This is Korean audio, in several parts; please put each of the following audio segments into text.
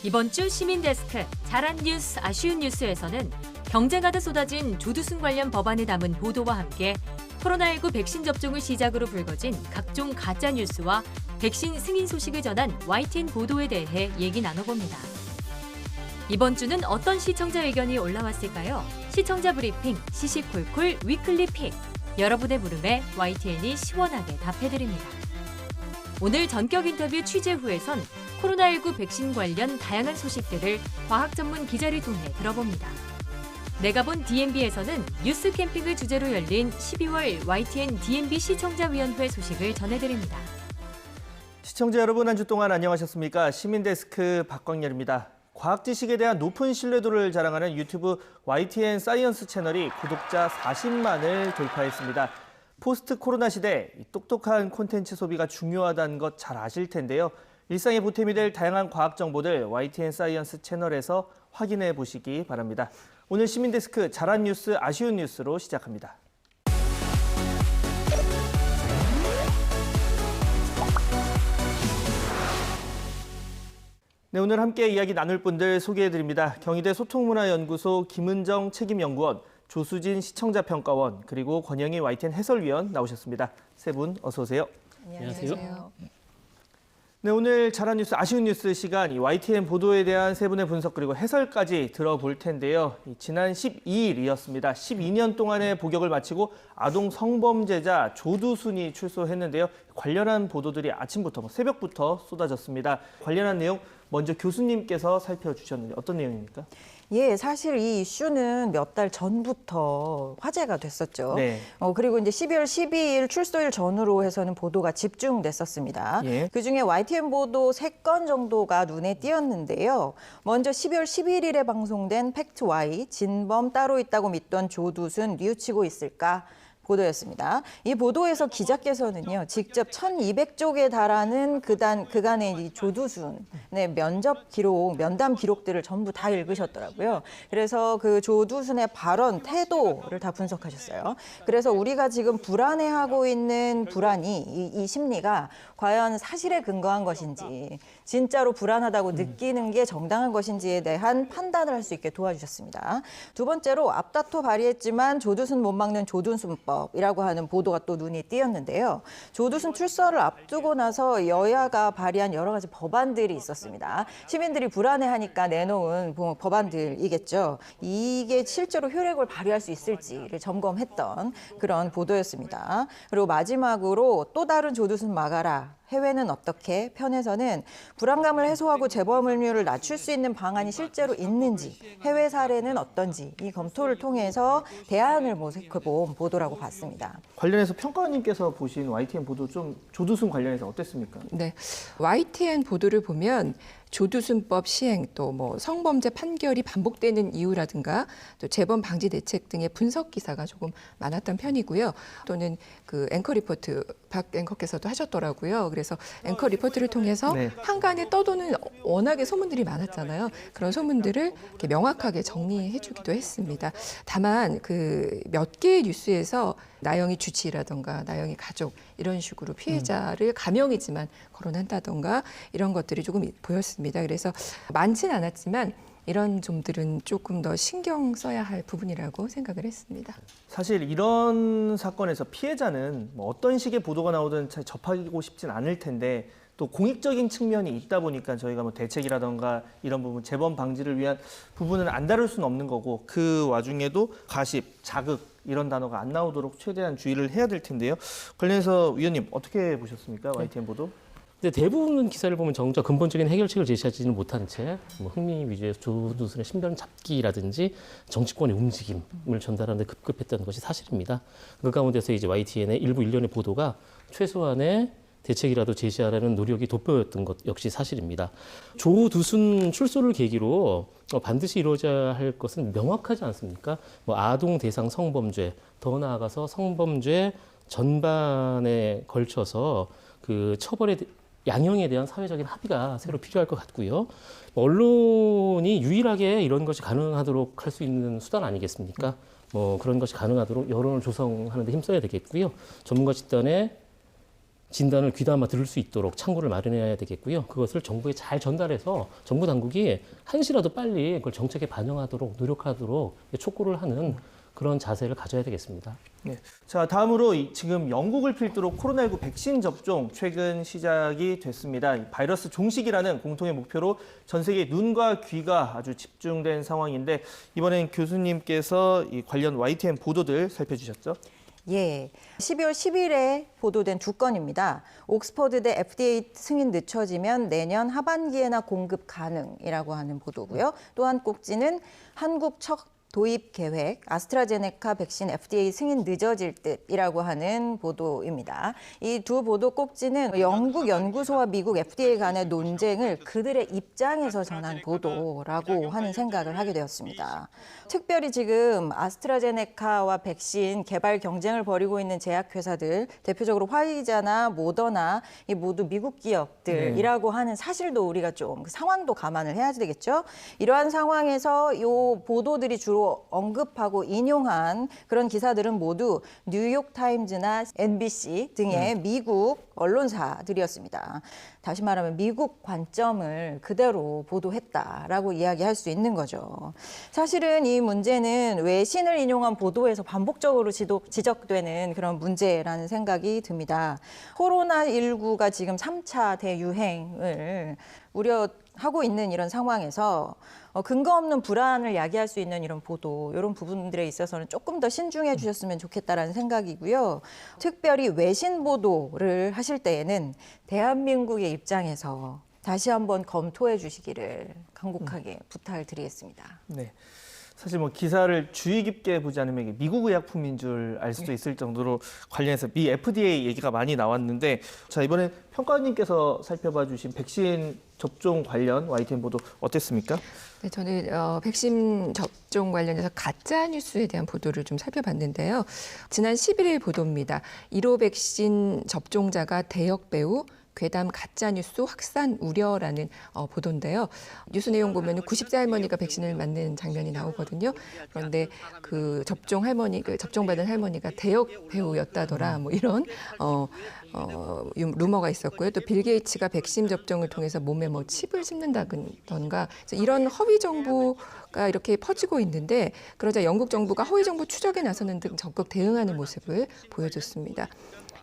이번 주 시민데스크 잘한 뉴스 아쉬운 뉴스에서는 경쟁하듯 쏟아진 조두순 관련 법안을 담은 보도와 함께 코로나19 백신 접종을 시작으로 불거진 각종 가짜 뉴스와 백신 승인 소식을 전한 YTN 보도에 대해 얘기 나눠봅니다. 이번 주는 어떤 시청자 의견이 올라왔을까요? 시청자 브리핑 시시콜콜 위클리 픽. 여러분의 물음에 YTN이 시원하게 답해드립니다. 오늘 전격 인터뷰 취재 후에선 코로나19 백신 관련 다양한 소식들을 과학 전문 기자를 통해 들어봅니다. 내가 본 DMB에서는 뉴스 캠핑을 주제로 열린 12월 YTN DMB 시청자위원회 소식을 전해드립니다. 시청자 여러분, 한 주 동안 안녕하셨습니까? 시민데스크 박광렬입니다. 과학 지식에 대한 높은 신뢰도를 자랑하는 유튜브 YTN 사이언스 채널이 구독자 40만을 돌파했습니다. 포스트 코로나 시대 똑똑한 콘텐츠 소비가 중요하다는 것 잘 아실 텐데요. 일상의 보탬이 될 다양한 과학 정보들 YTN 사이언스 채널에서 확인해 보시기 바랍니다. 오늘 시민데스크 잘한 뉴스, 아쉬운 뉴스로 시작합니다. 네, 오늘 함께 이야기 나눌 분들 소개해드립니다. 경희대 소통문화연구소 김은정 책임연구원, 조수진 시청자평가원, 그리고 권영희 YTN 해설위원 나오셨습니다. 세 분 어서 오세요. 안녕하세요. 네, 오늘 잘한 뉴스, 아쉬운 뉴스 시간, 이 YTN 보도에 대한 세 분의 분석 그리고 해설까지 들어볼 텐데요. 지난 12일이었습니다. 12년 동안의 복역을 마치고 아동 성범죄자 조두순이 출소했는데요. 관련한 보도들이 아침부터, 새벽부터 쏟아졌습니다. 관련한 내용 먼저 교수님께서 살펴주셨는데 어떤 내용입니까? 예, 사실 이 이슈는 몇 달 전부터 화제가 됐었죠. 네. 그리고 이제 12월 12일 출소일 전후로 해서는 보도가 집중됐었습니다. 예. 그중에 YTN 보도 3건 정도가 눈에 띄었는데요. 먼저 12월 11일에 방송된 팩트 Y, 진범 따로 있다고 믿던 조두순 뉘우치고 있을까? 보도였습니다. 이 보도에서 기자께서는요, 직접 1200쪽에 달하는 그간의 이 조두순의 면담 기록들을 전부 다 읽으셨더라고요. 그래서 그 조두순의 발언, 태도를 다 분석하셨어요. 그래서 우리가 지금 불안해하고 있는 불안이, 이 심리가 과연 사실에 근거한 것인지, 진짜로 불안하다고 느끼는 게 정당한 것인지에 대한 판단을 할 수 있게 도와주셨습니다. 두 번째로 앞다퉈 발의했지만 조두순 못 막는 조두순법이라고 하는 보도가 또 눈이 띄었는데요. 조두순 출소를 앞두고 나서 여야가 발의한 여러 가지 법안들이 있었습니다. 시민들이 불안해하니까 내놓은 법안들이겠죠. 이게 실제로 효력을 발휘할 수 있을지를 점검했던 그런 보도였습니다. 그리고 마지막으로 또 다른 조두순 막아라. 해외는 어떻게? 편에서는 불안감을 해소하고 재범률을 낮출 수 있는 방안이 실제로 있는지, 해외 사례는 어떤지 이 검토를 통해서 대안을 모색해본 보도라고 봤습니다. 관련해서 평가원님께서 보신 YTN 보도 좀 조두순 관련해서 어땠습니까? 네, YTN 보도를 보면 조두순법 시행 또 뭐 성범죄 판결이 반복되는 이유라든가 또 재범 방지 대책 등의 분석 기사가 조금 많았던 편이고요. 또는 그 앵커 리포트 박 앵커께서도 하셨더라고요. 그래서 앵커 리포트를 통해서 네. 한간에 떠도는 워낙에 소문들이 많았잖아요. 그런 소문들을 이렇게 명확하게 정리해주기도 했습니다. 다만 그 몇 개의 뉴스에서 나영이 주치의라든가 나영이 가족 이런 식으로 피해자를 가명이지만 거론한다던가 이런 것들이 조금 보였습니다. 그래서 많진 않았지만 이런 점들은 조금 더 신경 써야 할 부분이라고 생각을 했습니다. 사실 이런 사건에서 피해자는 뭐 어떤 식의 보도가 나오든 잘 접하고 싶진 않을 텐데 또 공익적인 측면이 있다 보니까 저희가 뭐 대책이라던가 이런 부분, 재범 방지를 위한 부분은 안 다룰 수는 없는 거고 그 와중에도 가십, 자극 이런 단어가 안 나오도록 최대한 주의를 해야 될 텐데요. 관련해서 위원님 어떻게 보셨습니까? YTN 보도? 근데 대부분 기사를 보면 정작 근본적인 해결책을 제시하지는 못한 채 뭐 흥미 위주의 조두순의 신변 잡기라든지 정치권의 움직임을 전달하는 데 급급했다는 것이 사실입니다. 그 가운데서 이제 YTN의 일부 일련의 보도가 최소한의 대책이라도 제시하라는 노력이 돋보였던 것 역시 사실입니다. 조두순 출소를 계기로 반드시 이루어져야 할 것은 명확하지 않습니까? 뭐 아동 대상 성범죄, 더 나아가서 성범죄 전반에 걸쳐서 그 처벌의 양형에 대한 사회적인 합의가 새로 필요할 것 같고요. 언론이 유일하게 이런 것이 가능하도록 할 수 있는 수단 아니겠습니까? 뭐 그런 것이 가능하도록 여론을 조성하는 데 힘써야 되겠고요. 전문가 집단의 진단을 귀담아 들을 수 있도록 창구를 마련해야 되겠고요. 그것을 정부에 잘 전달해서 정부 당국이 한시라도 빨리 그걸 정책에 반영하도록 노력하도록 촉구를 하는 그런 자세를 가져야 되겠습니다. 네. 자, 다음으로 지금 영국을 필두로 코로나19 백신 접종 최근 시작이 됐습니다. 바이러스 종식이라는 공통의 목표로 전 세계 눈과 귀가 아주 집중된 상황인데 이번엔 교수님께서 이 관련 YTN 보도들 살펴주셨죠? 예, 12월 10일에 보도된 두 건입니다. 옥스퍼드대 FDA 승인 늦춰지면 내년 하반기에나 공급 가능이라고 하는 보도고요. 또 한 꼭지는 한국 첫 도입 계획, 아스트라제네카 백신 FDA 승인 늦어질 듯이라고 하는 보도입니다. 이 두 보도 꼭지는 영국 연구소와 미국 FDA 간의 논쟁을 그들의 입장에서 전한 보도라고 하는 생각을 하게 되었습니다. 특별히 지금 아스트라제네카와 백신 개발 경쟁을 벌이고 있는 제약회사들, 대표적으로 화이자나 모더나 이 모두 미국 기업들이라고 하는 사실도 우리가 좀 그 상황도 감안을 해야 되겠죠. 이러한 상황에서 이 보도들이 주로 언급하고 인용한 그런 기사들은 모두 뉴욕타임즈나 NBC 등의 미국 언론사들이었습니다. 다시 말하면 미국 관점을 그대로 보도했다라고 이야기할 수 있는 거죠. 사실은 이 문제는 외신을 인용한 보도에서 반복적으로 지적되는 그런 문제라는 생각이 듭니다. 코로나19가 지금 3차 대유행을 우려하고 있는 이런 상황에서 근거 없는 불안을 야기할 수 있는 이런 보도, 이런 부분들에 있어서는 조금 더 신중해 주셨으면 좋겠다라는 생각이고요. 특별히 외신 보도를 하실 때에는 대한민국의 입장에서 다시 한번 검토해 주시기를 간곡하게 부탁을 드리겠습니다. 네. 사실 뭐 기사를 주의 깊게 보지 않으면 이게 미국 의약품인 줄 알 수도 있을 정도로 관련해서 미 FDA 얘기가 많이 나왔는데, 자, 이번엔 평가원님께서 살펴봐 주신 백신 접종 관련 YTN 보도 어땠습니까? 네, 저는 백신 접종 관련해서 가짜 뉴스에 대한 보도를 좀 살펴봤는데요. 지난 11일 보도입니다. 1호 백신 접종자가 대역 배우 괴담 가짜뉴스 확산 우려라는 보도인데요. 뉴스 내용 보면 90세 할머니가 백신을 맞는 장면이 나오거든요. 그런데 그 접종받은 할머니가 대역 배우였다더라, 뭐 이런 루머가 있었고요. 또 빌 게이츠가 백신 접종을 통해서 몸에 뭐 칩을 심는다던가 이런 허위 정보가 이렇게 퍼지고 있는데, 그러자 영국 정부가 허위 정보 추적에 나서는 등 적극 대응하는 모습을 보여줬습니다.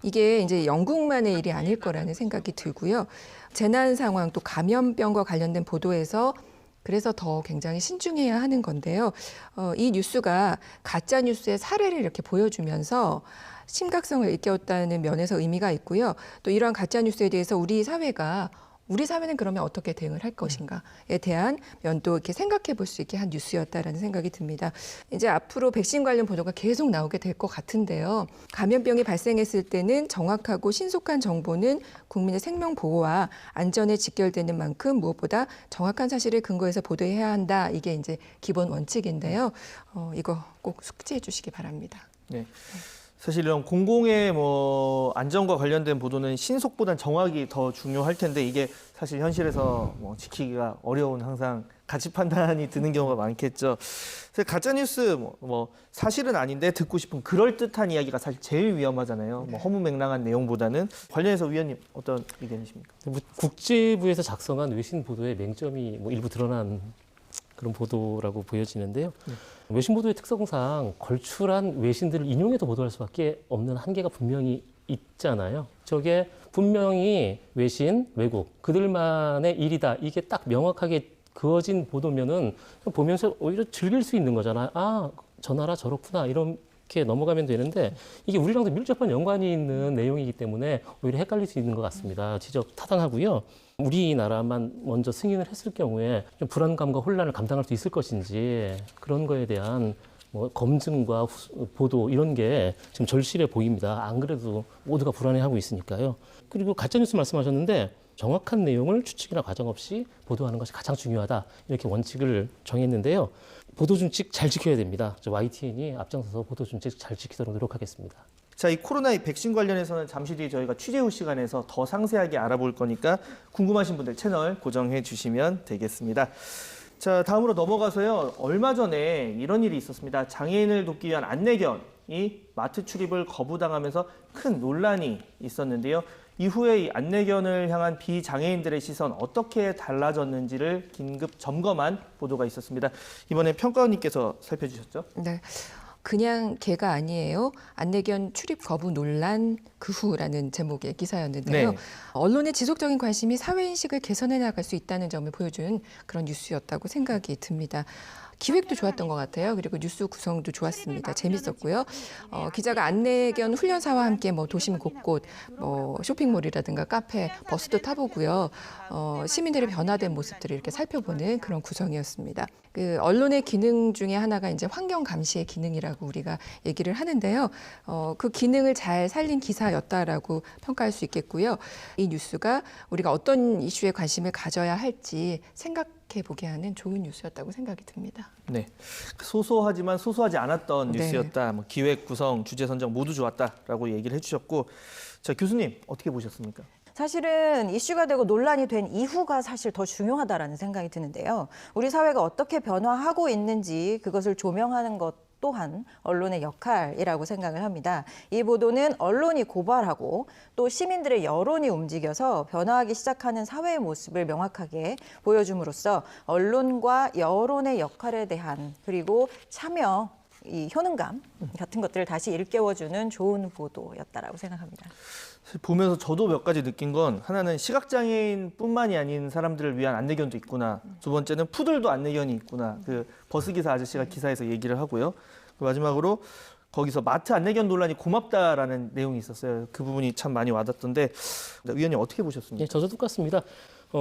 이게 이제 영국만의 일이 아닐 거라는 생각이 들고요. 재난 상황 또 감염병과 관련된 보도에서 그래서 더 굉장히 신중해야 하는 건데요. 이 뉴스가 가짜 뉴스의 사례를 이렇게 보여주면서 심각성을 일깨웠다는 면에서 의미가 있고요. 또 이러한 가짜 뉴스에 대해서 우리 사회는 그러면 어떻게 대응을 할 것인가에 대한 면도 이렇게 생각해 볼 수 있게 한 뉴스였다라는 생각이 듭니다. 이제 앞으로 백신 관련 보도가 계속 나오게 될 것 같은데요. 감염병이 발생했을 때는 정확하고 신속한 정보는 국민의 생명 보호와 안전에 직결되는 만큼 무엇보다 정확한 사실을 근거해서 보도해야 한다. 이게 이제 기본 원칙인데요. 이거 꼭 숙지해 주시기 바랍니다. 네. 사실 이런 공공의 뭐 안전과 관련된 보도는 신속보단 정확이 더 중요할 텐데 이게 사실 현실에서 뭐 지키기가 어려운 항상 가치 판단이 드는 경우가 많겠죠. 가짜 뉴스 뭐 사실은 아닌데 듣고 싶은 그럴 듯한 이야기가 사실 제일 위험하잖아요. 뭐 허무맹랑한 내용보다는. 관련해서 위원님 어떤 의견이십니까? 국제부에서 작성한 외신 보도의 맹점이 뭐 일부 드러난 그런 보도라고 보여지는데요. 외신 보도의 특성상 걸출한 외신들을 인용해서 보도할 수밖에 없는 한계가 분명히 있잖아요. 저게 분명히 외신, 외국 그들만의 일이다. 이게 딱 명확하게 그어진 보도면은 보면서 오히려 즐길 수 있는 거잖아요. 아, 저 나라 저렇구나 이렇게 넘어가면 되는데 이게 우리랑도 밀접한 연관이 있는 내용이기 때문에 오히려 헷갈릴 수 있는 것 같습니다. 지적 타당하고요. 우리나라만 먼저 승인을 했을 경우에 좀 불안감과 혼란을 감당할 수 있을 것인지 그런 거에 대한 뭐 검증과 보도 이런 게 지금 절실해 보입니다. 안 그래도 모두가 불안해하고 있으니까요. 그리고 가짜뉴스 말씀하셨는데 정확한 내용을 추측이나 과정 없이 보도하는 것이 가장 중요하다. 이렇게 원칙을 정했는데요. 보도 준칙 잘 지켜야 됩니다. YTN이 앞장서서 보도 준칙 잘 지키도록 노력하겠습니다. 자, 이 코로나 백신 관련해서는 잠시 뒤에 저희가 취재 후 시간에서 더 상세하게 알아볼 거니까 궁금하신 분들 채널 고정해 주시면 되겠습니다. 자, 다음으로 넘어가서요. 얼마 전에 이런 일이 있었습니다. 장애인을 돕기 위한 안내견이 마트 출입을 거부당하면서 큰 논란이 있었는데요. 이후에 이 안내견을 향한 비장애인들의 시선 어떻게 달라졌는지를 긴급 점검한 보도가 있었습니다. 이번에 평가원님께서 살펴주셨죠? 네. 그냥 개가 아니에요. 안내견 출입 거부 논란 그 후라는 제목의 기사였는데요. 네. 언론의 지속적인 관심이 사회인식을 개선해 나갈 수 있다는 점을 보여준 그런 뉴스였다고 생각이 듭니다. 기획도 좋았던 것 같아요. 그리고 뉴스 구성도 좋았습니다. 재밌었고요. 기자가 안내견 훈련사와 함께 뭐 도심 곳곳 뭐 쇼핑몰이라든가 카페, 버스도 타보고요. 시민들의 변화된 모습들을 이렇게 살펴보는 그런 구성이었습니다. 그 언론의 기능 중에 하나가 이제 환경 감시의 기능이라고 우리가 얘기를 하는데요. 그 기능을 잘 살린 기사였다라고 평가할 수 있겠고요. 이 뉴스가 우리가 어떤 이슈에 관심을 가져야 할지 생각해보게 하는 좋은 뉴스였다고 생각이 듭니다. 네, 소소하지만 소소하지 않았던 네. 뉴스였다. 뭐 기획, 구성, 주제 선정 모두 좋았다라고 얘기를 해주셨고, 자 교수님 어떻게 보셨습니까? 사실은 이슈가 되고 논란이 된 이후가 사실 더 중요하다라는 생각이 드는데요. 우리 사회가 어떻게 변화하고 있는지 그것을 조명하는 것 또한 언론의 역할이라고 생각을 합니다. 이 보도는 언론이 고발하고 또 시민들의 여론이 움직여서 변화하기 시작하는 사회의 모습을 명확하게 보여줌으로써 언론과 여론의 역할에 대한 그리고 참여, 이 효능감 같은 것들을 다시 일깨워주는 좋은 보도였다라고 생각합니다. 보면서 저도 몇 가지 느낀 건 하나는 시각장애인뿐만이 아닌 사람들을 위한 안내견도 있구나. 두 번째는 푸들도 안내견이 있구나. 그 버스기사 아저씨가 기사에서 얘기를 하고요. 마지막으로 거기서 마트 안내견 논란이 고맙다라는 내용이 있었어요. 그 부분이 참 많이 와닿던데 위원님 어떻게 보셨습니까? 예, 저도 똑같습니다.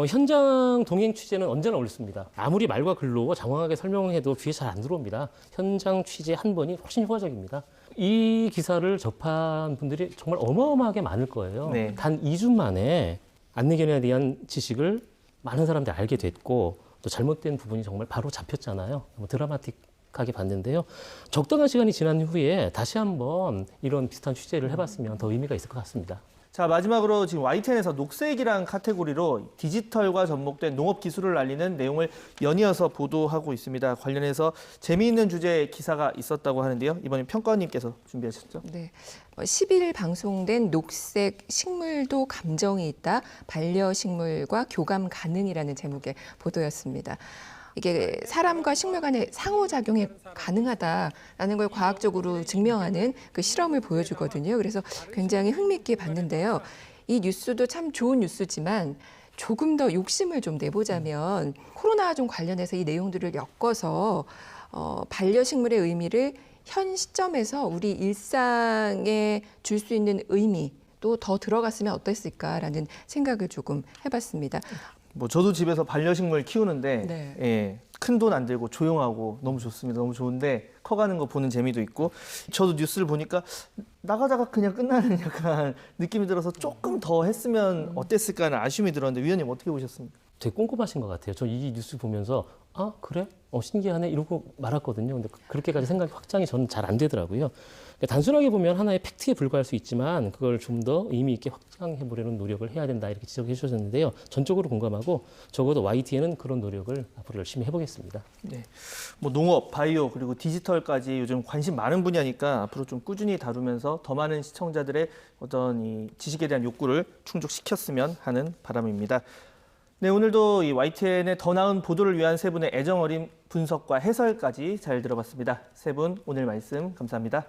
현장 동행 취재는 언제나 옳습니다. 아무리 말과 글로 장황하게 설명해도 귀에 잘 안 들어옵니다. 현장 취재 한 번이 훨씬 효과적입니다. 이 기사를 접한 분들이 정말 어마어마하게 많을 거예요. 네. 단 2주 만에 안내견에 대한 지식을 많은 사람들이 알게 됐고 또 잘못된 부분이 정말 바로 잡혔잖아요. 너무 드라마틱하게 봤는데요. 적당한 시간이 지난 후에 다시 한번 이런 비슷한 취재를 해봤으면 더 의미가 있을 것 같습니다. 자 마지막으로 지금 YTN에서 녹색이란 카테고리로 디지털과 접목된 농업 기술을 알리는 내용을 연이어서 보도하고 있습니다. 관련해서 재미있는 주제의 기사가 있었다고 하는데요. 이번엔 평가원님께서 준비하셨죠? 네. 10일 방송된 녹색 식물도 감정이 있다. 반려식물과 교감 가능이라는 제목의 보도였습니다. 이게 사람과 식물 간의 상호작용이 가능하다라는 걸 과학적으로 증명하는 그 실험을 보여주거든요. 그래서 굉장히 흥미있게 봤는데요. 이 뉴스도 참 좋은 뉴스지만 조금 더 욕심을 좀 내보자면 코로나와 좀 관련해서 이 내용들을 엮어서 반려식물의 의미를 현 시점에서 우리 일상에 줄 수 있는 의미 또 더 들어갔으면 어땠을까라는 생각을 조금 해봤습니다. 뭐 저도 집에서 반려식물 키우는데 네. 예, 큰 돈 안 들고 조용하고 너무 좋습니다. 너무 좋은데 커가는 거 보는 재미도 있고 저도 뉴스를 보니까 나가다가 그냥 끝나는 약간 느낌이 들어서 조금 더 했으면 어땠을까 하는 아쉬움이 들었는데 위원님 어떻게 보셨습니까? 되게 꼼꼼하신 것 같아요. 저 이 뉴스 보면서 아 그래? 신기하네 이러고 말았거든요. 근데 그렇게까지 생각이 확장이 저는 잘 안 되더라고요. 그러니까 단순하게 보면 하나의 팩트에 불과할 수 있지만 그걸 좀 더 의미 있게 확장해 보려는 노력을 해야 된다 이렇게 지적해 주셨는데요. 전적으로 공감하고 적어도 YTN은 그런 노력을 앞으로 열심히 해보겠습니다. 네, 뭐 농업, 바이오 그리고 디지털까지 요즘 관심 많은 분야니까 앞으로 좀 꾸준히 다루면서 더 많은 시청자들의 어떤 이 지식에 대한 욕구를 충족시켰으면 하는 바람입니다. 네, 오늘도 이 YTN의 더 나은 보도를 위한 세 분의 애정 어린 분석과 해설까지 잘 들어봤습니다. 세 분 오늘 말씀 감사합니다.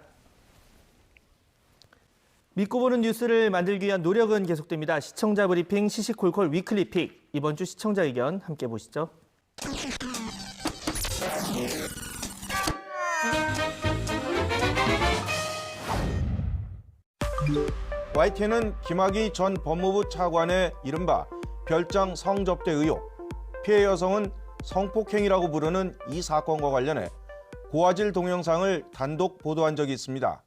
믿고 보는 뉴스를 만들기 위한 노력은 계속됩니다. 시청자 브리핑 시시콜콜 위클리 픽. 이번 주 시청자 의견 함께 보시죠. YTN은 김학의 전 법무부 차관의 이른바 별장 성접대 의혹, 피해 여성은 성폭행이라고 부르는 이 사건과 관련해 고화질 동영상을 단독 보도한 적이 있습니다.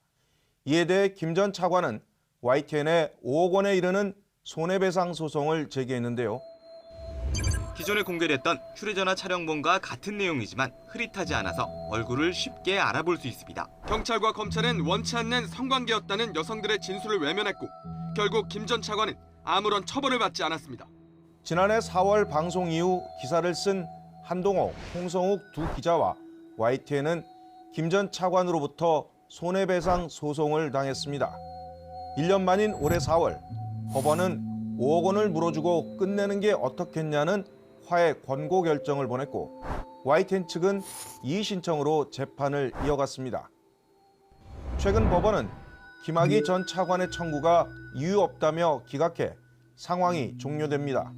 이에 대해 김 전 차관은 YTN에 5억 원에 이르는 손해배상 소송을 제기했는데요. 기존에 공개됐던 휴대전화 촬영본과 같은 내용이지만 흐릿하지 않아서 얼굴을 쉽게 알아볼 수 있습니다. 경찰과 검찰은 원치 않는 성관계였다는 여성들의 진술을 외면했고 결국 김 전 차관은 아무런 처벌을 받지 않았습니다. 지난해 4월 방송 이후 기사를 쓴 한동호, 홍성욱 두 기자와 YTN은 김 전 차관으로부터 손해배상 소송을 당했습니다. 1년 만인 올해 4월 법원은 5억 원을 물어주고 끝내는 게 어떻겠냐는 화해 권고 결정을 보냈고 YTN 측은 이의 신청으로 재판을 이어갔습니다. 최근 법원은 김학의 전 차관의 청구가 이유 없다며 기각해 상황이 종료됩니다.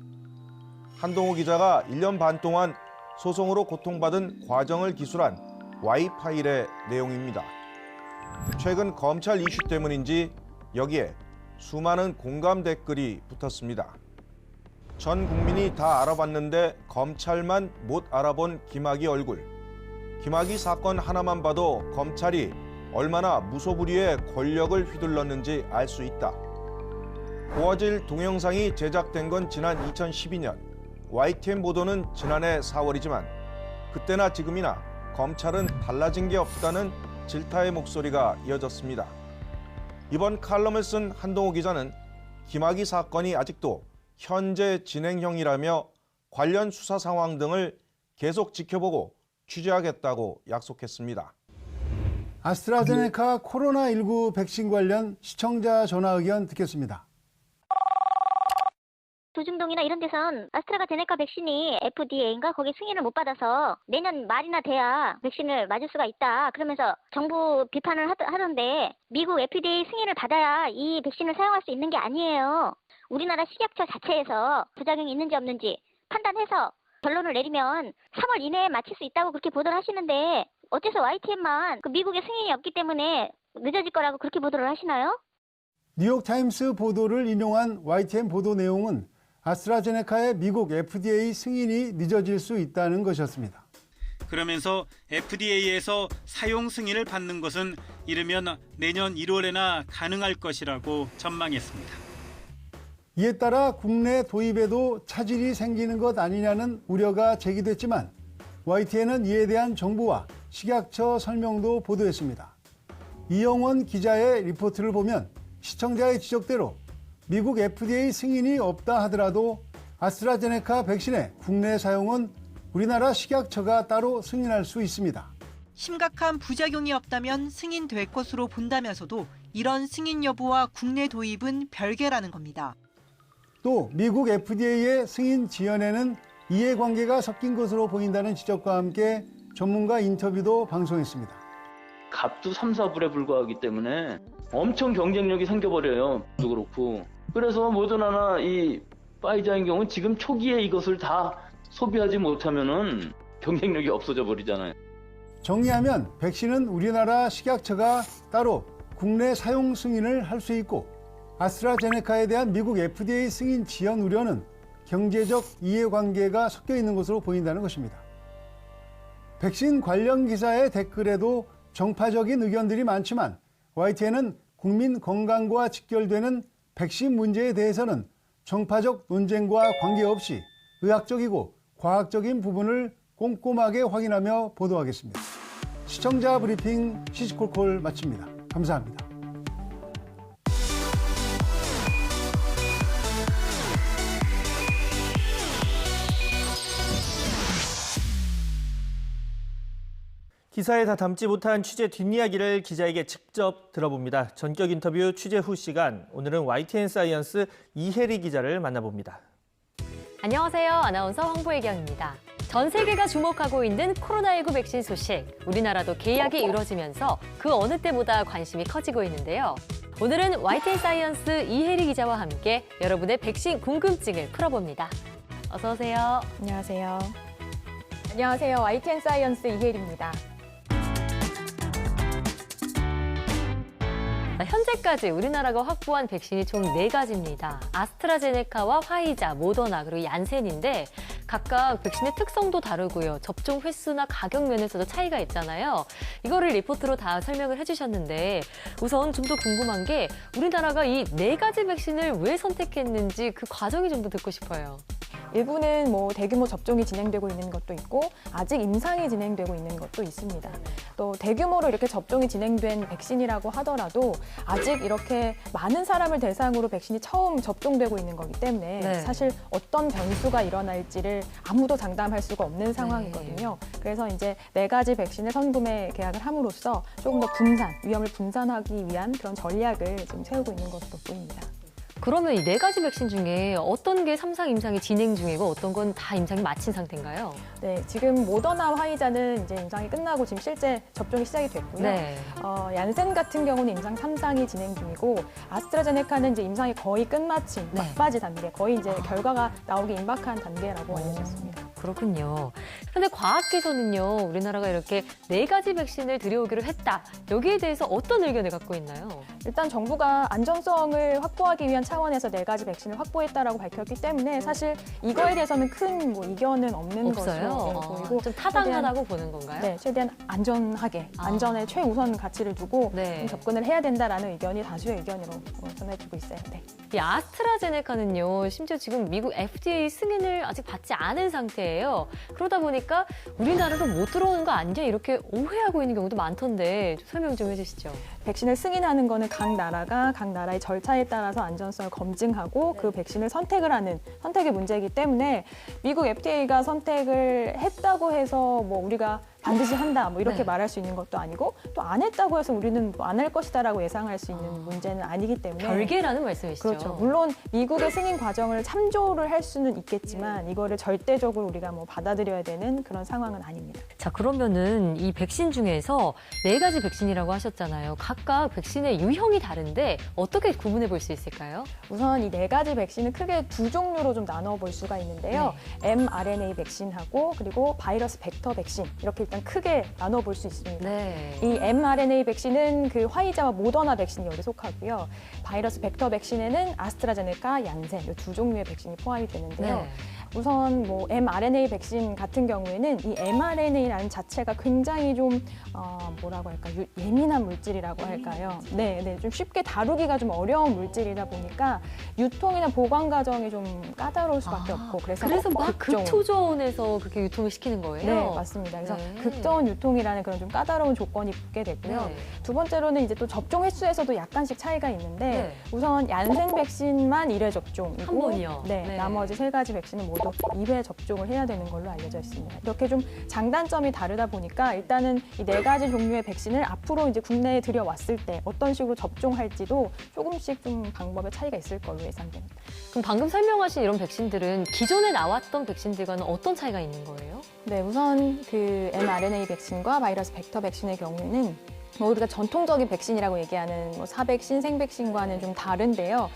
한동호 기자가 1년 반 동안 소송으로 고통받은 과정을 기술한 Y파일의 내용입니다. 최근 검찰 이슈 때문인지 여기에 수많은 공감 댓글이 붙었습니다. 전 국민이 다 알아봤는데 검찰만 못 알아본 김학의 얼굴. 김학의 사건 하나만 봐도 검찰이 얼마나 무소불위의 권력을 휘둘렀는지 알 수 있다. 고화질 동영상이 제작된 건 지난 2012년, YTN 보도는 지난해 4월이지만 그때나 지금이나 검찰은 달라진 게 없다는 질타의 목소리가 이어졌습니다. 이번 칼럼을 쓴 한동호 기자는 김학의 사건이 아직도 현재 진행형이라며 관련 수사 상황 등을 계속 지켜보고 취재하겠다고 약속했습니다. 아스트라제네카 코로나19 백신 관련 시청자 전화 의견 듣겠습니다. 도중동이나 이런 데선 아스트라제네카 백신이 FDA인가 거기 승인을 못 받아서 내년 말이나 돼야 백신을 맞을 수가 있다. 그러면서 정부 비판을 하던데 미국 FDA 승인을 받아야 이 백신을 사용할 수 있는 게 아니에요. 우리나라 식약처 자체에서 부작용이 있는지 없는지 판단해서 결론을 내리면 3월 이내에 마칠 수 있다고 그렇게 보도를 하시는데 어째서 YTN만 그 미국의 승인이 없기 때문에 늦어질 거라고 그렇게 보도를 하시나요? 뉴욕타임스 보도를 인용한 YTN 보도 내용은 아스트라제네카의 미국 FDA 승인이 늦어질 수 있다는 것이었습니다. 그러면서 FDA에서 사용 승인을 받는 것은 이르면 내년 1월에나 가능할 것이라고 전망했습니다. 이에 따라 국내 도입에도 차질이 생기는 것 아니냐는 우려가 제기됐지만 YTN은 이에 대한 정부와 식약처 설명도 보도했습니다. 이영원 기자의 리포트를 보면 시청자의 지적대로 미국 FDA 승인이 없다 하더라도 아스트라제네카 백신의 국내 사용은 우리나라 식약처가 따로 승인할 수 있습니다. 심각한 부작용이 없다면 승인될 것으로 본다면서도 이런 승인 여부와 국내 도입은 별개라는 겁니다. 또 미국 FDA의 승인 지연에는 이해관계가 섞인 것으로 보인다는 지적과 함께 전문가 인터뷰도 방송했습니다. 값도 3, 4불에 불과하기 때문에 엄청 경쟁력이 생겨버려요. 또 그렇고. 그래서 모더나나 이 파이자의 경우는 지금 초기에 이것을 다 소비하지 못하면은 경쟁력이 없어져 버리잖아요. 정리하면 백신은 우리나라 식약처가 따로 국내 사용 승인을 할 수 있고 아스트라제네카에 대한 미국 FDA 승인 지연 우려는 경제적 이해관계가 섞여 있는 것으로 보인다는 것입니다. 백신 관련 기사의 댓글에도 정파적인 의견들이 많지만 YTN은 국민 건강과 직결되는 백신 문제에 대해서는 정파적 논쟁과 관계없이 의학적이고 과학적인 부분을 꼼꼼하게 확인하며 보도하겠습니다. 시청자 브리핑 시시콜콜 마칩니다. 감사합니다. 기사에 다 담지 못한 취재 뒷이야기를 기자에게 직접 들어봅니다. 전격 인터뷰 취재 후 시간, 오늘은 YTN 사이언스 이혜리 기자를 만나봅니다. 안녕하세요. 아나운서 황보혜경입니다. 전 세계가 주목하고 있는 코로나19 백신 소식. 우리나라도 계약이 이루어지면서 그 어느 때보다 관심이 커지고 있는데요. 오늘은 YTN 사이언스 이혜리 기자와 함께 여러분의 백신 궁금증을 풀어봅니다. 어서 오세요. 안녕하세요. 안녕하세요. YTN 사이언스 이혜리입니다. 현재까지 우리나라가 확보한 백신이 총 4가지입니다. 아스트라제네카와 화이자, 모더나, 그리고 얀센인데 각각 백신의 특성도 다르고요. 접종 횟수나 가격 면에서도 차이가 있잖아요. 이거를 리포트로 다 설명을 해주셨는데 우선 좀 더 궁금한 게 우리나라가 이 4가지 백신을 왜 선택했는지 그 과정이 좀 더 듣고 싶어요. 일부는 대규모 접종이 진행되고 있는 것도 있고 아직 임상이 진행되고 있는 것도 있습니다. 또 대규모로 이렇게 접종이 진행된 백신이라고 하더라도 아직 이렇게 많은 사람을 대상으로 백신이 처음 접종되고 있는 거기 때문에 사실 어떤 변수가 일어날지를 아무도 장담할 수가 없는 상황이거든요. 그래서 이제 4가지 백신을 선구매 계약을 함으로써 조금 더 위험을 분산하기 위한 그런 전략을 지금 세우고 있는 것으로 보입니다. 그러면 이 4가지 백신 중에 어떤 게 3상 임상이 진행 중이고 어떤 건 다 임상이 마친 상태인가요? 네, 지금 모더나 화이자는 이제 임상이 끝나고 지금 실제 접종이 시작이 됐고요. 네. 얀센 같은 경우는 임상 3상이 진행 중이고 아스트라제네카는 이제 임상이 거의 끝마친 네. 막바지 단계, 거의 이제 결과가 나오기 임박한 단계라고 알려졌습니다. 그렇군요. 그런데 과학계에서는요, 우리나라가 이렇게 4가지 백신을 들여오기로 했다. 여기에 대해서 어떤 의견을 갖고 있나요? 일단 정부가 안전성을 확보하기 위한 차원에서 4가지 백신을 확보했다라고 밝혔기 때문에 사실 이거에 대해서는 큰 뭐 이견은 없는 없어요? 것으로 보이고 좀 타당하다고 보는 건가요? 네, 최대한 안전하게, 안전에 최우선 가치를 두고 네. 좀 접근을 해야 된다라는 의견이 다수의 의견으로 전해지고 있어요. 네. 이 아스트라제네카는요, 심지어 지금 미국 FDA 승인을 아직 받지 않은 상태예요. 그러다 보니까 우리나라로 못 들어오는 거 아니냐 이렇게 오해하고 있는 경우도 많던데 좀 설명 좀 해주시죠. 백신을 승인하는 거는 각 나라가 각 나라의 절차에 따라서 안전성을 검증하고 그 백신을 선택을 하는 선택의 문제이기 때문에 미국 FDA가 선택을 했다고 해서 뭐 우리가 반드시 한다 뭐 이렇게 네. 말할 수 있는 것도 아니고 또 안 했다고 해서 우리는 안 할 것이다라고 예상할 수 있는 문제는 아니기 때문에 별개라는 말씀이시죠? 그렇죠. 물론 미국의 승인 과정을 참조를 할 수는 있겠지만 이거를 절대적으로 우리가 뭐 받아들여야 되는 그런 상황은 아닙니다. 자, 그러면은 이 백신 중에서 4가지 백신이라고 하셨잖아요. 각각 백신의 유형이 다른데 어떻게 구분해 볼 수 있을까요? 우선 이 4가지 백신은 크게 2종류로 좀 나눠 볼 수가 있는데요. mRNA 백신하고 그리고 바이러스 벡터 백신 이렇게 일단 크게 나눠 볼 수 있습니다. 네. 이 mRNA 백신은 그 화이자와 모더나 백신이 여기 속하고요. 바이러스 벡터 백신에는 아스트라제네카, 얀센 이 2종류의 백신이 포함이 되는데요. 네. 우선 뭐 mRNA 백신 같은 경우에는 이 mRNA라는 자체가 굉장히 좀 뭐라고 할까 예민한 물질이라고 할까요? 네, 좀 쉽게 다루기가 좀 어려운 물질이다 보니까 유통이나 보관 과정이 좀 까다로울 수밖에 없고 그래서 막 극초저온에서 그렇게 유통을 시키는 거예요? 네, 맞습니다. 그래서 네. 극저온 유통이라는 그런 좀 까다로운 조건이 붙게 되고요. 네. 두 번째로는 이제 또 접종 횟수에서도 약간씩 차이가 있는데 네. 우선 얀센 백신만 1회 접종이고 한 번이요? 네, 네. 나머지 3가지 백신은 모두 2회 접종을 해야 되는 걸로 알려져 있습니다. 이렇게 좀 장단점이 다르다 보니까 일단은 이 4가지 종류의 백신을 앞으로 이제 국내에 들여왔을 때 어떤 식으로 접종할지도 조금씩 좀 방법의 차이가 있을 걸로 예상됩니다. 그럼 방금 설명하신 이런 백신들은 기존에 나왔던 백신들과는 어떤 차이가 있는 거예요? 네, 우선 그 mRNA 백신과 바이러스 벡터 백신의 경우에는 뭐 우리가 전통적인 백신이라고 얘기하는 뭐 사백신, 생백신과는 좀 다른데요.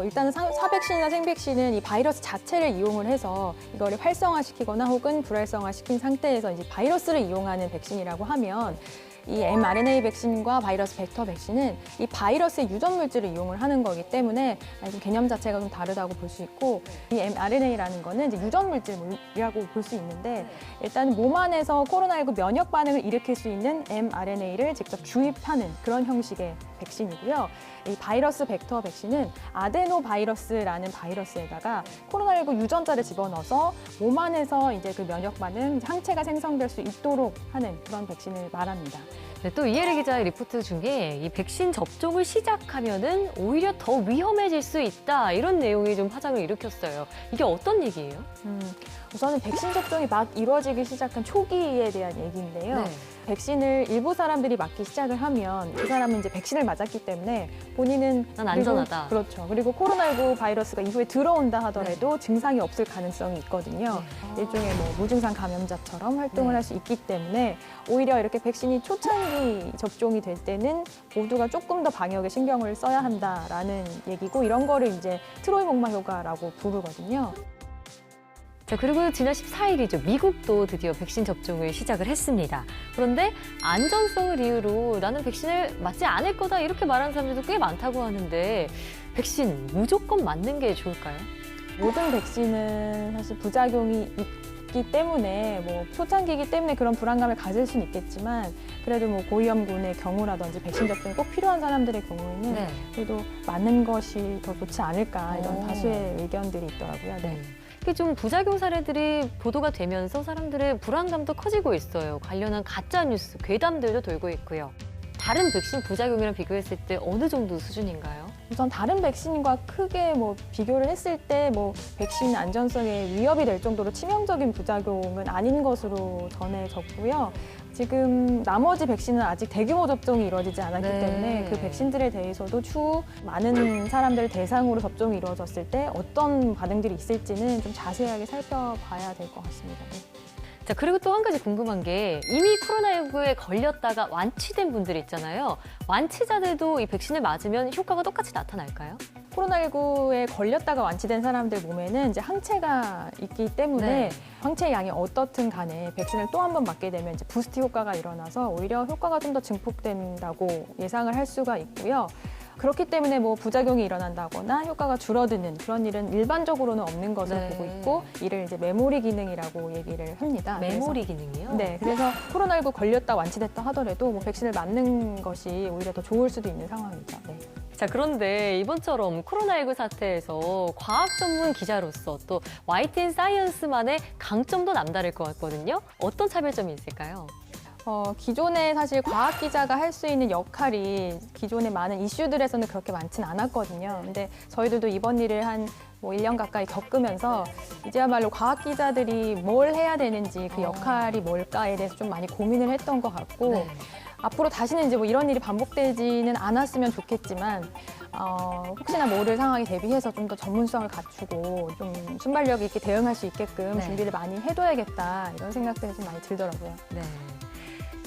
일단은 사백신이나 생백신은 이 바이러스 자체를 이용을 해서 이거를 활성화시키거나 혹은 불활성화시킨 상태에서 이제 바이러스를 이용하는 백신이라고 하면 이 mRNA 백신과 바이러스 벡터 백신은 이 바이러스의 유전 물질을 이용을 하는 거기 때문에 좀 개념 자체가 좀 다르다고 볼 수 있고 이 mRNA라는 거는 이제 유전 물질이라고 볼 수 있는데 일단 몸 안에서 코로나19 면역 반응을 일으킬 수 있는 mRNA를 직접 주입하는 그런 형식의 백신이고요. 이 바이러스 벡터 백신은 아데노 바이러스라는 바이러스에다가 코로나19 유전자를 집어넣어서 몸 안에서 이제 그 면역 반응, 항체가 생성될 수 있도록 하는 그런 백신을 말합니다. 네, 또 이혜리 기자의 리포트 중에 이 백신 접종을 시작하면은 오히려 더 위험해질 수 있다 이런 내용이 좀 파장을 일으켰어요. 이게 어떤 얘기예요? 우선은 백신 접종이 막 이루어지기 시작한 초기에 대한 얘기인데요. 네. 백신을 일부 사람들이 맞기 시작을 하면 그 사람은 이제 백신을 맞았기 때문에 본인은 난 안전하다. 그렇죠. 그리고 코로나19 바이러스가 이후에 들어온다 하더라도 증상이 없을 가능성이 있거든요. 일종의 뭐 무증상 감염자처럼 활동을 할 수 있기 때문에 오히려 이렇게 백신이 초창기 접종이 될 때는 모두가 조금 더 방역에 신경을 써야 한다라는 얘기고 이런 거를 이제 트로이 목마 효과라고 부르거든요. 자, 그리고 지난 14일이죠. 미국도 드디어 백신 접종을 시작을 했습니다. 그런데 안전성을 이유로 나는 백신을 맞지 않을 거다 이렇게 말하는 사람들도 꽤 많다고 하는데 백신 무조건 맞는 게 좋을까요? 모든 백신은 사실 부작용이 있기 때문에 뭐 초창기이기 때문에 그런 불안감을 가질 수는 있겠지만 그래도 뭐 고위험군의 경우라든지 백신 접종이 꼭 필요한 사람들의 경우에는 네. 그래도 맞는 것이 더 좋지 않을까 이런 다수의 의견들이 있더라고요. 네. 이게 좀 부작용 사례들이 보도가 되면서 사람들의 불안감도 커지고 있어요. 관련한 가짜 뉴스, 괴담들도 돌고 있고요. 다른 백신 부작용이랑 비교했을 때 어느 정도 수준인가요? 우선 다른 백신과 크게 뭐 비교를 했을 때 뭐 백신 안전성에 위협이 될 정도로 치명적인 부작용은 아닌 것으로 전해졌고요. 지금 나머지 백신은 아직 대규모 접종이 이루어지지 않았기 네. 때문에 그 백신들에 대해서도 추후 많은 사람들 대상으로 접종이 이루어졌을 때 어떤 반응들이 있을지는 좀 자세하게 살펴봐야 될 것 같습니다. 네. 자, 그리고 또 한 가지 궁금한 게 이미 코로나19에 걸렸다가 완치된 분들 있잖아요. 완치자들도 이 백신을 맞으면 효과가 똑같이 나타날까요? 코로나19에 걸렸다가 완치된 사람들 몸에는 이제 항체가 있기 때문에 네. 항체 양이 어떻든 간에 백신을 또 한 번 맞게 되면 이제 부스트 효과가 일어나서 오히려 효과가 좀 더 증폭된다고 예상을 할 수가 있고요. 그렇기 때문에 뭐 부작용이 일어난다거나 효과가 줄어드는 그런 일은 일반적으로는 없는 것으로 네. 보고 있고 이를 이제 메모리 기능이라고 얘기를 합니다. 메모리 기능이요? 네, 그래서 코로나19 걸렸다 완치됐다 하더라도 뭐 백신을 맞는 것이 오히려 더 좋을 수도 있는 상황이죠. 네. 자, 그런데 이번처럼 코로나19 사태에서 과학 전문 기자로서 또 YTN 사이언스만의 강점도 남다를 것 같거든요. 어떤 차별점이 있을까요? 기존에 사실 과학 기자가 할 수 있는 역할이 기존의 많은 이슈들에서는 그렇게 많지는 않았거든요. 근데 저희들도 이번 일을 한 뭐 1년 가까이 겪으면서 이제야말로 과학 기자들이 뭘 해야 되는지 그 역할이 뭘까에 대해서 좀 많이 고민을 했던 것 같고 네. 앞으로 다시는 이제 뭐 이런 일이 반복되지는 않았으면 좋겠지만 혹시나 모를 상황에 대비해서 좀 더 전문성을 갖추고 좀 순발력 있게 대응할 수 있게끔 네. 준비를 많이 해둬야겠다 이런 생각들이 좀 많이 들더라고요. 네.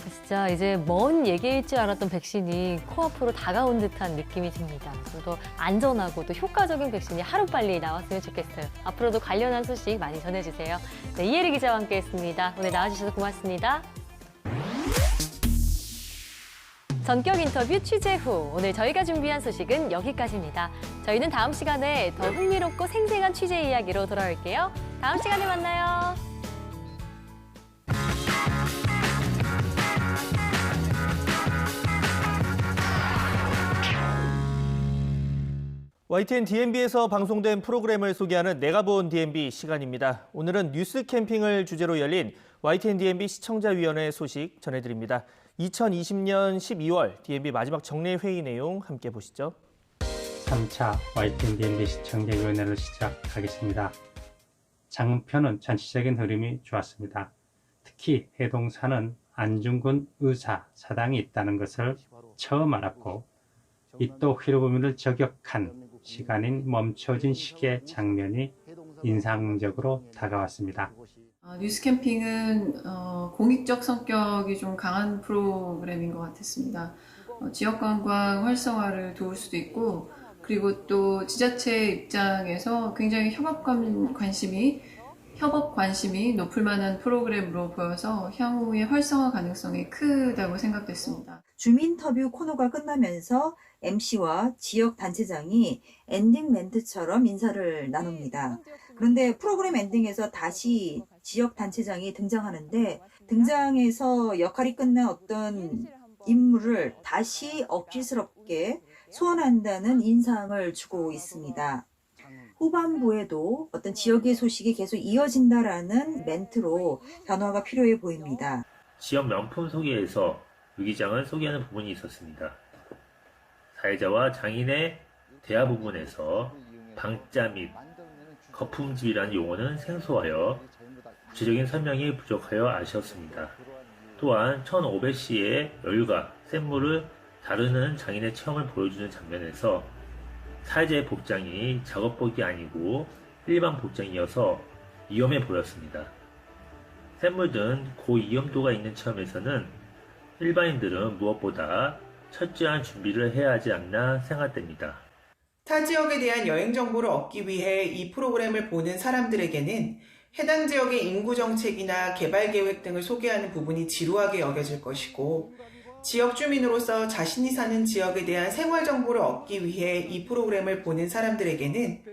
진짜 이제 먼 얘기일 줄 알았던 백신이 코앞으로 다가온 듯한 느낌이 듭니다. 또 안전하고 또 효과적인 백신이 하루빨리 나왔으면 좋겠어요. 앞으로도 관련한 소식 많이 전해주세요. 네, 이혜리 기자와 함께했습니다. 오늘 나와주셔서 고맙습니다. 전격 인터뷰 취재 후 오늘 저희가 준비한 소식은 여기까지입니다. 저희는 다음 시간에 더 흥미롭고 생생한 취재 이야기로 돌아올게요. 다음 시간에 만나요. YTN DMB에서 방송된 프로그램을 소개하는 내가 본 DMB 시간입니다. 오늘은 뉴스 캠핑을 주제로 열린 YTN DMB 시청자위원회 소식 전해드립니다. 2020년 12월 DMB 마지막 정례 회의 내용 함께 보시죠. 3차 YTN DMB 시청자위원회를 시작하겠습니다. 장편은 전체적인 흐름이 좋았습니다. 특히 해동사는 안중근 의사 사당이 있다는 것을 처음 알았고 이또 히로부미를 저격한 시간인 멈춰진 시계 장면이 인상적으로 다가왔습니다. 뉴스 캠핑은 공익적 성격이 좀 강한 프로그램인 것 같았습니다. 지역 관광 활성화를 도울 수도 있고 그리고 또 지자체 입장에서 굉장히 협업 관심이 높을 만한 프로그램으로 보여서 향후의 활성화 가능성이 크다고 생각됐습니다. 주민터뷰 코너가 끝나면서 MC와 지역 단체장이 엔딩 멘트처럼 인사를 나눕니다. 그런데 프로그램 엔딩에서 다시 지역 단체장이 등장하는데 등장해서 역할이 끝난 어떤 인물을 다시 억지스럽게 소환한다는 인상을 주고 있습니다. 후반부에도 어떤 지역의 소식이 계속 이어진다라는 멘트로 변화가 필요해 보입니다. 지역 명품 소개에서 유기장을 소개하는 부분이 있었습니다. 사회자와 장인의 대화 부분에서 방자 및 거품집이라는 용어는 생소하여 구체적인 설명이 부족하여 아쉬웠습니다. 또한 1500시의 열과 샘물을 다루는 장인의 체험을 보여주는 장면에서 사회자의 복장이 작업복이 아니고 일반 복장이어서 위험해 보였습니다. 샘물 등 고위험도가 있는 체험에서는 일반인들은 무엇보다 철저한 준비를 해야 하지 않나 생각됩니다. 타 지역에 대한 여행 정보를 얻기 위해 이 프로그램을 보는 사람들에게는 해당 지역의 인구 정책이나 개발 계획 등을 소개하는 부분이 지루하게 여겨질 것이고 지역 주민으로서 자신이 사는 지역에 대한 생활 정보를 얻기 위해 이 프로그램을 보는 사람들에게는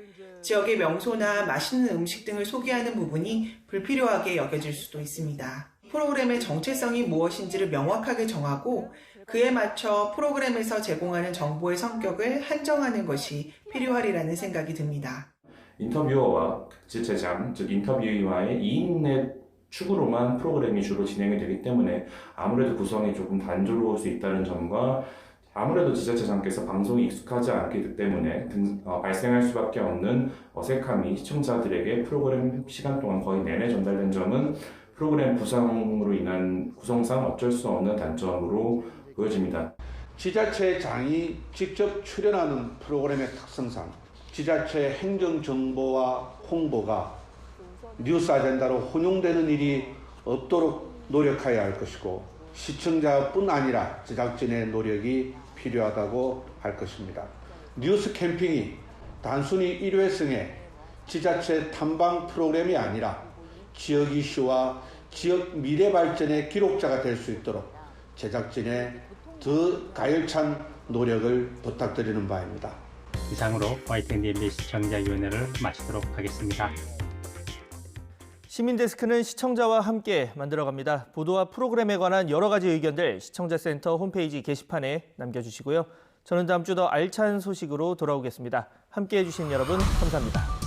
지역의 명소나 맛있는 음식 등을 소개하는 부분이 불필요하게 여겨질 수도 있습니다. 프로그램의 정체성이 무엇인지를 명확하게 정하고 그에 맞춰 프로그램에서 제공하는 정보의 성격을 한정하는 것이 필요하리라는 생각이 듭니다. 인터뷰어와 지체장, 즉 인터뷰어와의 2인의 축으로만 프로그램이 주로 진행이 되기 때문에 아무래도 구성이 조금 단조로울 수 있다는 점과 아무래도 지자체장께서 방송이 익숙하지 않기 때문에 발생할 수밖에 없는 어색함이 시청자들에게 프로그램 시간 동안 거의 내내 전달된 점은 프로그램 구성으로 인한 구성상 어쩔 수 없는 단점으로 보여집니다. 지자체장이 직접 출연하는 프로그램의 특성상 지자체 행정정보와 홍보가 뉴스 아젠다로 혼용되는 일이 없도록 노력해야 할 것이고 시청자뿐 아니라 제작진의 노력이 필요하다고 할 것입니다. 뉴스 캠핑이 단순히 일회성의 지자체 탐방 프로그램이 아니라 지역 이슈와 지역 미래 발전의 기록자가 될 수 있도록 제작진의 더 가열찬 노력을 부탁드리는 바입니다. 이상으로 YTN 시청자위원회를 마치도록 하겠습니다. 시민데스크는 시청자와 함께 만들어갑니다. 보도와 프로그램에 관한 여러 가지 의견들 시청자센터 홈페이지 게시판에 남겨주시고요. 저는 다음 주 더 알찬 소식으로 돌아오겠습니다. 함께해 주신 여러분 감사합니다.